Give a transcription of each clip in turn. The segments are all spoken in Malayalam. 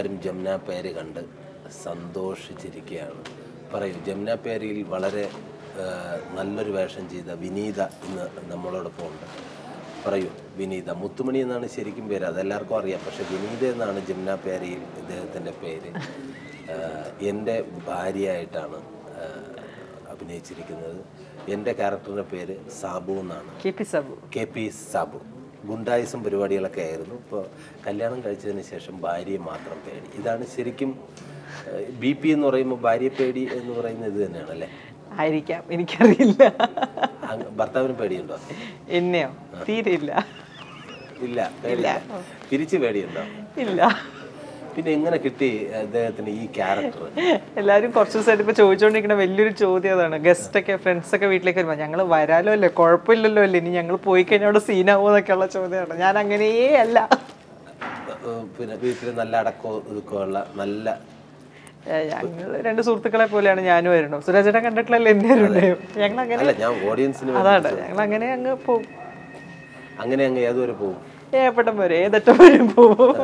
ആൾക്കാരും ജമുന പേര് കണ്ട് സന്തോഷിച്ചിരിക്കുകയാണ്. പറയൂ, ജമുന പേരിൽ വളരെ നല്ലൊരു വേഷം ചെയ്ത വിനീത ഇന്ന് നമ്മളോടൊപ്പം ഉണ്ട്. പറയൂ വിനീത. മുത്തുമണി എന്നാണ് ശരിക്കും പേര്, അതെല്ലാവർക്കും അറിയാം. പക്ഷേ വിനീത എന്നാണ് ജമുന പേരിൽ ഇദ്ദേഹത്തിൻ്റെ പേര്. എൻ്റെ ഭാര്യയായിട്ടാണ് അഭിനയിച്ചിരിക്കുന്നത്. എൻ്റെ ക്യാരക്ടറിൻ്റെ പേര് സാബു എന്നാണ്. K P Sabu. ഗുണ്ടായിസം പരിപാടികളൊക്കെ ആയിരുന്നു. ഇപ്പോൾ കല്യാണം കഴിച്ചതിന് ശേഷം ഭാര്യയെ മാത്രം പേടി. ഇതാണ് ശരിക്കും BP എന്ന് പറയുമ്പോൾ ഭാര്യ പേടി എന്ന് പറയുന്നത് ഇത് തന്നെയാണല്ലേ? ആയിരിക്കാം, എനിക്കറിയില്ല. ഭർത്താവിന് പേടിയുണ്ടോ? എന്നെയോ? തീരെ ഇല്ല. ഇല്ല, പേടില്ല. തിരിച്ച് പേടിയുണ്ടോ? ഇല്ല. പിന്നെ എങ്ങനെ കിട്ടി അദ്ദേഹത്തിന് ഈ ക്യാരക്ടർ? എല്ലാവരും കുറച്ച് ദിവസമായിട്ട് ഇപ്പോൾ ചോദിച്ചുകൊണ്ടിരിക്കുന്ന വലിയൊരു ചോദ്യം അതാണ്. ഗസ്റ്റൊക്കെ ഫ്രണ്ട്സൊക്കെ വീട്ടിലേക്ക് വരുമ്പോൾ ഞങ്ങൾ വരാലോ അല്ലേ, കുഴപ്പമില്ലല്ലോ അല്ലേ, ഇനി ഞങ്ങൾ പോയി കഴിഞ്ഞാൽ അവിടെ സീനാവോ എന്നൊക്കെയുള്ള ചോദ്യമാണ്. ഞാൻ അങ്ങനെയേ അല്ല. പിന്നെ വീട്ടിൽ നല്ല അടക്കോ ഒതുക്കമുള്ള നല്ല ഞങ്ങൾ രണ്ട് സുഹൃത്തുക്കളെ പോലെയാണ് ഞാനും വരുന്നു. സുരാജേട്ടൻ കണ്ടിട്ടില്ലല്ലോ എന്നെ വരുന്നയോ? ഞങ്ങൾ അങ്ങനെ അതാണ്, ഞങ്ങൾ അങ്ങനെ അങ്ങ് പോകും. അങ്ങനെ അങ്ങ് ഏതുവരെ പോകും? ഏപ്പട്ടം വരെ, ഏതറ്റം വരെയും പോകും.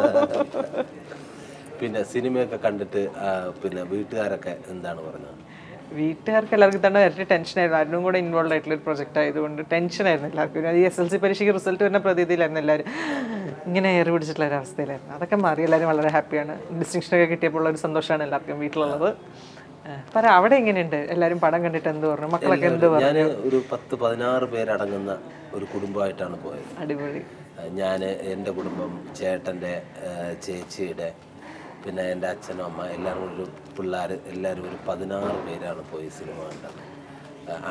പിന്നെ സിനിമയൊക്കെ കണ്ടിട്ട് പിന്നെ വീട്ടുകാരൊക്കെ എന്താണ് പറഞ്ഞത്? വീട്ടുകാർക്ക് എല്ലാവർക്കും തന്നെ ഇരട്ടി ടെൻഷനായിരുന്നു. ആരും കൂടെ ഇൻവോൾവ് ആയിട്ടുള്ള ഒരു പ്രൊജക്റ്റ് ആയതുകൊണ്ട് ടെൻഷനായിരുന്നു എല്ലാവർക്കും. ഈ SLC പരീക്ഷയ്ക്ക് റിസൾട്ട് വരുന്ന പ്രതീതിയിലായിരുന്നു എല്ലാവരും. ഇങ്ങനെ ഏറി പിടിച്ചിട്ടുള്ള ഒരു അവസ്ഥയിലായിരുന്നു. അതൊക്കെ മാറി എല്ലാവരും വളരെ ഹാപ്പിയാണ്. ഡിസ്റ്റിങ്ഷനൊക്കെ കിട്ടിയപ്പോൾ ഉള്ള ഒരു സന്തോഷമാണ് എല്ലാവർക്കും വീട്ടിലുള്ളത്. പറ, അവിടെ എങ്ങനെയുണ്ട്? എല്ലാവരും പടം കണ്ടിട്ട് എന്ത് പറഞ്ഞു? മക്കളൊക്കെ എന്ത് പറഞ്ഞു? ഞാൻ ഒരു 10-16 പേരടങ്ങുന്ന ഒരു കുടുംബമായിട്ടാണ് പോയത്. അടിപൊളി. ഞാൻ, എൻ്റെ കുടുംബം, ചേട്ടൻ്റെ ചേച്ചിയുടെ, പിന്നെ എൻ്റെ അച്ഛനും അമ്മ, എല്ലാവരും ഒരു പിള്ളേർ, എല്ലാവരും ഒരു 16 പേരാണ് പോയി സിനിമ കണ്ടത്.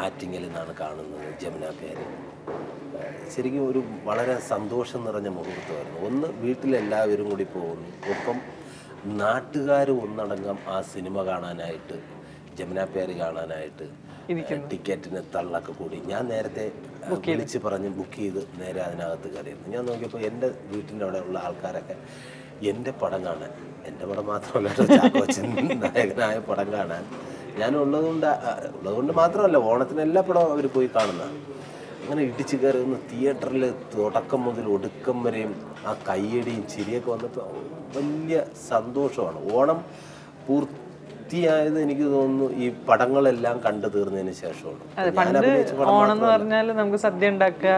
ആറ്റിങ്ങിൽ നിന്നാണ് കാണുന്നത് ജമുന പേര്. ശരിക്കും ഒരു വളരെ സന്തോഷം നിറഞ്ഞ മുഹൂർത്തമായിരുന്നു. ഒന്ന്, വീട്ടിലെല്ലാവരും കൂടി പോകുന്നു, ഒപ്പം നാട്ടുകാർ ഒന്നടങ്കം ആ സിനിമ കാണാനായിട്ട്, ജമുന പേര് കാണാനായിട്ട് ടിക്കറ്റിന് തള്ളൊക്കെ കൂടി. ഞാൻ നേരത്തെ വിളിച്ച് പറഞ്ഞ് ബുക്ക് ചെയ്ത് നേരെ അതിനകത്ത് കയറിയിരുന്നു. ഞാൻ നോക്കിയപ്പോൾ എൻ്റെ വീട്ടിൻ്റെ അവിടെ ഉള്ള ആൾക്കാരൊക്കെ എൻ്റെ പടം കാണാൻ, എൻ്റെ പടം മാത്രമല്ല ചാക്കോച്ചൻ നായകനായ പടം കാണാൻ ഉള്ളതുകൊണ്ട് മാത്രമല്ല, ഓണത്തിന് എല്ലാ പടവും അവർ പോയി കാണുന്നതാണ്. അങ്ങനെ ഇടിച്ച് കയറി ഒന്ന് തിയേറ്ററിൽ തുടക്കം മുതൽ ഒടുക്കം വരെയും ആ കയ്യടിയും ചിരിയൊക്കെ വന്നപ്പോൾ വലിയ സന്തോഷമാണ്. ഓണം പൂർത്തിയായത് എനിക്ക് തോന്നുന്നു ഈ പടങ്ങളെല്ലാം കണ്ടു തീർന്നതിന് ശേഷമാണ്. ഓണം എന്ന് പറഞ്ഞാൽ നമുക്ക് സദ്യ ഉണ്ടാക്കുക,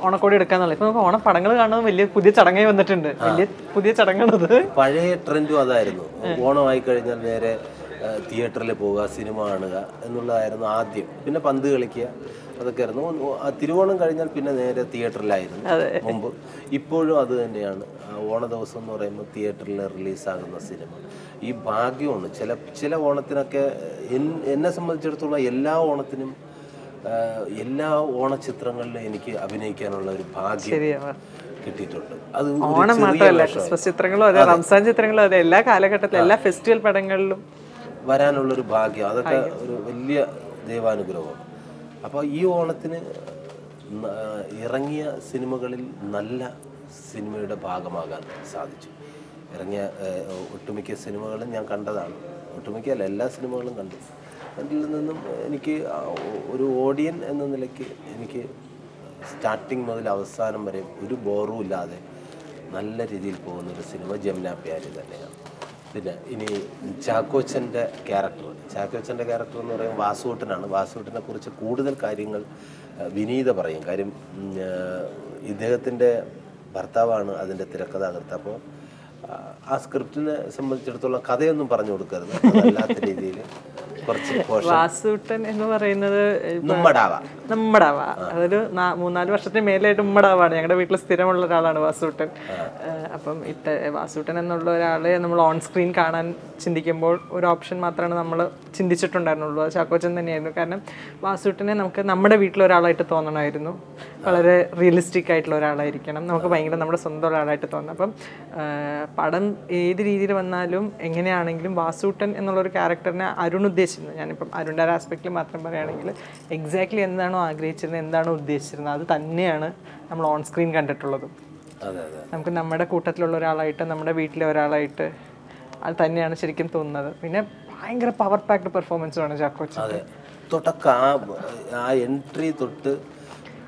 ഓണക്കോടി എടുക്കാന്നുള്ള. ഇപ്പൊ നമുക്ക് ഓണപ്പടങ്ങൾ കാണുന്നത് വലിയ പുതിയ ചടങ്ങായി വന്നിട്ടുണ്ട്. വലിയ പുതിയ ചടങ്ങാണത്. പഴയ ട്രെൻഡും അതായിരുന്നു. ഓണമായി കഴിഞ്ഞാൽ നേരെ തിയേറ്ററിൽ പോവുക, സിനിമ കാണുക എന്നുള്ളതായിരുന്നു ആദ്യം. പിന്നെ പന്ത് കളിക്കുക, അതൊക്കെ ആയിരുന്നു. തിരുവോണം കഴിഞ്ഞാൽ പിന്നെ നേരെ തിയേറ്ററിലായിരുന്നു മുമ്പ്. ഇപ്പോഴും അത് തന്നെയാണ്. ഓണ ദിവസം എന്ന് പറയുമ്പോൾ തിയേറ്ററിൽ റിലീസാകുന്ന സിനിമ ഈ ഭാഗ്യമാണ്. ചില ഓണത്തിനൊക്കെ എന്നെ സംബന്ധിച്ചിടത്തോളം എല്ലാ ഓണത്തിനും എല്ലാ ഓണചിത്രങ്ങളിലും എനിക്ക് അഭിനയിക്കാനുള്ള ഒരു ഭാഗ്യം കിട്ടിയിട്ടുണ്ട്. അത് ഓണം മാത്രമല്ല, ക്രിസ്മസ് ചിത്രങ്ങളും അതെ, റംസാൻ ചിത്രങ്ങളും അതെ, എല്ലാ കാലഘട്ടത്തിലും എല്ലാ ഫെസ്റ്റിവൽ പടങ്ങളിലും വരാനുള്ളൊരു ഭാഗ്യം, അതൊക്കെ ഒരു വലിയ ദൈവാനുഗ്രഹമാണ്. അപ്പോൾ ഈ ഓണത്തിന് ഇറങ്ങിയ സിനിമകളിൽ നല്ല സിനിമയുടെ ഭാഗമാകാൻ സാധിച്ചു. ഇറങ്ങിയ ഒട്ടുമിക്ക സിനിമകളും ഞാൻ കണ്ടതാണ്. ഒട്ടുമിക്കല്ല, എല്ലാ സിനിമകളും കണ്ടു. അതിൽ നിന്നും എനിക്ക് ഒരു ഓഡിയൻ എന്ന നിലയ്ക്ക് എനിക്ക് സ്റ്റാർട്ടിങ് മുതൽ അവസാനം വരെ ഒരു ബോറും ഇല്ലാതെ നല്ല രീതിയിൽ പോകുന്നൊരു സിനിമ ജമുന പ്യാരി തന്നെയാണ്. പിന്നെ ഇനി ചാക്കോച്ചൻ്റെ ക്യാരക്ടർ എന്ന് പറയുമ്പോൾ വാസുവേട്ടനാണ്. വാസുവേട്ടനെ കുറിച്ച് കൂടുതൽ കാര്യങ്ങൾ വിനീത പറയും. കാര്യം ഇദ്ദേഹത്തിൻ്റെ ഭർത്താവാണ് അതിൻ്റെ തിരക്കഥാകൃത്ത്. അപ്പോൾ ആ സ്ക്രിപ്റ്റിനെ സംബന്ധിച്ചിടത്തോളം കഥയൊന്നും പറഞ്ഞു കൊടുക്കരുത്, അതല്ലാത്ത രീതിയിൽ കുറച്ച്. വാസുവേട്ടൻ എന്ന് പറയുന്നത് നമ്മടാവ, അതൊരു 3-4 വർഷത്തിന് മേലായിട്ട് ഉമ്മടാവാണ്. ഞങ്ങളുടെ വീട്ടിൽ സ്ഥിരമുള്ള ഒരാളാണ് വാസുവേട്ടൻ. അപ്പം വാസുവേട്ടൻ എന്നുള്ള ഒരാളെ നമ്മൾ ഓൺ സ്ക്രീൻ കാണാൻ ചിന്തിക്കുമ്പോൾ ഒരു ഓപ്ഷൻ മാത്രമാണ് നമ്മൾ ചിന്തിച്ചിട്ടുണ്ടായിരുന്നുള്ളൂ, അത് ചാക്കോച്ചൻ തന്നെയായിരുന്നു. കാരണം വാസുവേട്ടനെ നമുക്ക് നമ്മുടെ വീട്ടിലൊരാളായിട്ട് തോന്നണമായിരുന്നു. വളരെ റിയലിസ്റ്റിക് ആയിട്ടുള്ള ഒരാളായിരിക്കണം, നമുക്ക് ഭയങ്കര നമ്മുടെ സ്വന്തം ഒരാളായിട്ട് തോന്നണം. അപ്പം പടം ഏത് രീതിയിൽ വന്നാലും എങ്ങനെയാണെങ്കിലും വാസുവേട്ടൻ എന്നുള്ളൊരു ക്യാരക്ടറിനെ അരുൺ ഉദ്ദേശിച്ചിരുന്നത്, ഞാനിപ്പം അരുണിൻ്റെ ഒരു ആസ്പെക്റ്റിൽ മാത്രം പറയുകയാണെങ്കിൽ എക്സാക്ട്ലി എന്താണോ ആഗ്രഹിച്ചിരുന്നത്, എന്താണോ ഉദ്ദേശിച്ചിരുന്നത് അത് തന്നെയാണ് നമ്മൾ ഓൺ സ്ക്രീൻ കണ്ടിട്ടുള്ളതും. നമുക്ക് നമ്മുടെ കൂട്ടത്തിലുള്ള ഒരാളായിട്ട്, നമ്മുടെ വീട്ടിലെ ഒരാളായിട്ട് അത് തന്നെയാണ് ശരിക്കും തോന്നുന്നത്. പിന്നെ ഭയങ്കര പവർ പാക്ഡ് പെർഫോമൻസുമാണ് ചാക്കോച്ചൻ. തുടക്കം ആ എൻട്രി തൊട്ട്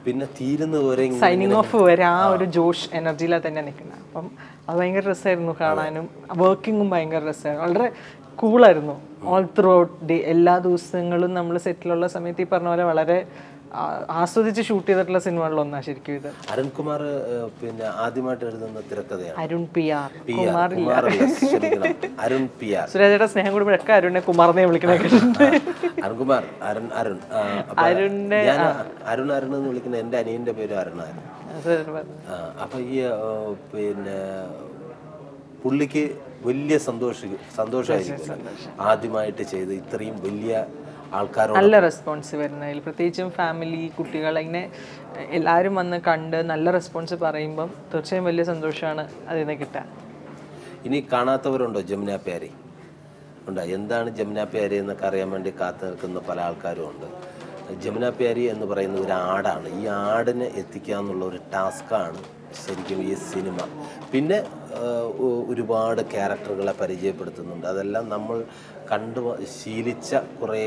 പിന്നെ തീരുന്നവരെ സൈനിങ് ഓഫ് വരെ ആ ഒരു ജോഷ് എനർജിയിലാണ് തന്നെ നിൽക്കുന്നത്. അപ്പം അത് ഭയങ്കര രസമായിരുന്നു കാണാനും, വർക്കിങ്ങും ഭയങ്കര രസമായിരുന്നു. വളരെ കൂളായിരുന്നു ഓൾ ത്രൂ ഔട്ട് ഡേ. എല്ലാ ദിവസങ്ങളും നമ്മൾ സെറ്റിലുള്ള സമയത്ത് ഈ പറഞ്ഞ പോലെ വളരെ ആസ്വദിച്ച് ഷൂട്ട് ചെയ്തിട്ടുള്ള സിനിമകളിലൊന്നാണ് ശരിക്കും ഇത്. അരുൺകുമാർ പിന്നെ ആദ്യമായിട്ട് എഴുതുന്ന തിരക്കഥയാണ്. അരുൺ PR. അരുൺ PR. സുരാജയുടെ സ്നേഹം കൂടുമ്പോഴൊക്കെ അരുണിനെ കുമാറിനെ വിളിക്കണേ. അരുൺകുമാർ, അരുൺ അരുണിന്റെ അരുൺ എന്ന് വിളിക്കുന്ന എൻ്റെ അനിയൻ്റെ പേര് അരുണായിരുന്നു. അപ്പൊ ഈ പിന്നെ പുള്ളിക്ക് വലിയ സന്തോഷമായിരിക്കും ആദ്യമായിട്ട് ചെയ്ത് ഇത്രയും വലിയ ആൾക്കാരോട് നല്ല റെസ്പോൺസ് വരുന്നതിൽ, പ്രത്യേകിച്ചും ഫാമിലി, കുട്ടികൾ, ഇങ്ങനെ എല്ലാവരും വന്ന് കണ്ട് നല്ല റെസ്പോൺസ് പറയുമ്പം തീർച്ചയായും വലിയ സന്തോഷമാണ് അതിൽ നിന്ന് കിട്ടാൻ. ഇനി കാണാത്തവരുണ്ടോ ജമുന പ്യാരി? ഉണ്ടോ? എന്താണ് ജമുന പ്യാരി എന്നൊക്കെ അറിയാൻ വേണ്ടി കാത്തു നിൽക്കുന്ന പല ആൾക്കാരും ഉണ്ട്. ജമുന പ്യാരി എന്ന് പറയുന്നത് ഒരു ആടാണ്. ഈ ആടിനെ എത്തിക്കുക എന്നുള്ള ഒരു ടാസ്ക്കാണ് ശരിക്കും ഈ സിനിമ. പിന്നെ ഒരുപാട് ക്യാരക്ടറുകളെ പരിചയപ്പെടുത്തുന്നുണ്ട്. അതെല്ലാം നമ്മൾ കണ്ടു ശീലിച്ച കുറേ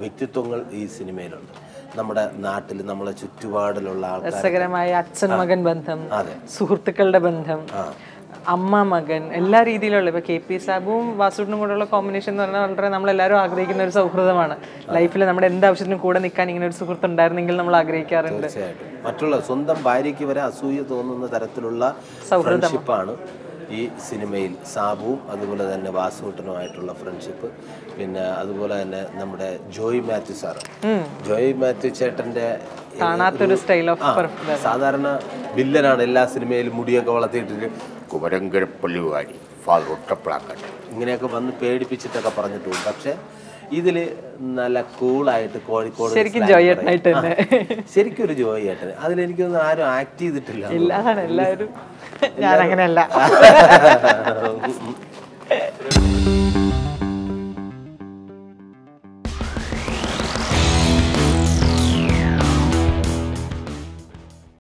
വ്യക്തിത്വങ്ങൾ ഈ സിനിമയിലുണ്ട്. നമ്മുടെ നാട്ടിൽ നമ്മളെ ചുറ്റുപാടിലുള്ള ആൾക്കാർ, രസകരമായ അച്ഛൻ മകൻ ബന്ധം, സുഹൃത്തുക്കളുടെ ബന്ധം, അമ്മ മകൻ, എല്ലാ രീതിയിലുള്ള. ഇപ്പൊ KP സാബുവും വാസുവിനും കൂടെയുള്ള കോമ്പിനേഷൻ എന്ന് പറഞ്ഞാൽ വളരെ നമ്മളെല്ലാവരും ആഗ്രഹിക്കുന്ന ഒരു സൗഹൃദമാണ്. ലൈഫിൽ നമ്മുടെ എന്താവശ്യത്തിനും കൂടെ നിൽക്കാൻ ഇങ്ങനെ ഒരു സുഹൃത്ത് ഉണ്ടായിരുന്നെങ്കിൽ നമ്മൾ ആഗ്രഹിക്കാറുണ്ട്. തീർച്ചയായിട്ടും. മറ്റുള്ള സ്വന്തം ഭാര്യയ്ക്ക് വരെ അസൂയ തോന്നുന്ന തരത്തിലുള്ള ഫ്രണ്ട്ഷിപ്പാണ് ഈ സിനിമയിൽ സാബുവും അതുപോലെ തന്നെ വാസുവേട്ടനുമായിട്ടുള്ള ഫ്രണ്ട്ഷിപ്പ്. പിന്നെ അതുപോലെ തന്നെ നമ്മുടെ ജോയ് മാത്യു സാറ്, ജോയ് മാത്യു ചേട്ടന്റെ കാണാത്തൊരു സ്റ്റൈൽ ഓഫ്, സാധാരണ വില്ലനാണ്. എല്ലാ സിനിമയിലും മുടിയൊക്കെ വളർത്തിയിട്ടിട്ട് കുമരങ്കരപ്പള്ളിവാരി ഫാദൊട്ടപ്പിളാക്കട്ടെ ഇങ്ങനെയൊക്കെ വന്ന് പേടിപ്പിച്ചിട്ടൊക്കെ പറഞ്ഞിട്ട് പോകും. പക്ഷെ ഇതില് നല്ല കൂളായിട്ട് കോഴിക്കോട് ശരിക്കും ജോയ് ഏട്ടനായിട്ട് തന്നെ, ശരിക്കും ഒരു ജോയ് ഏട്ടന്. അതിലെനിക്കൊന്നും ആരും ആക്ട് ചെയ്തിട്ടില്ല. എല്ലാവരും ഞാൻ അങ്ങനെയല്ല.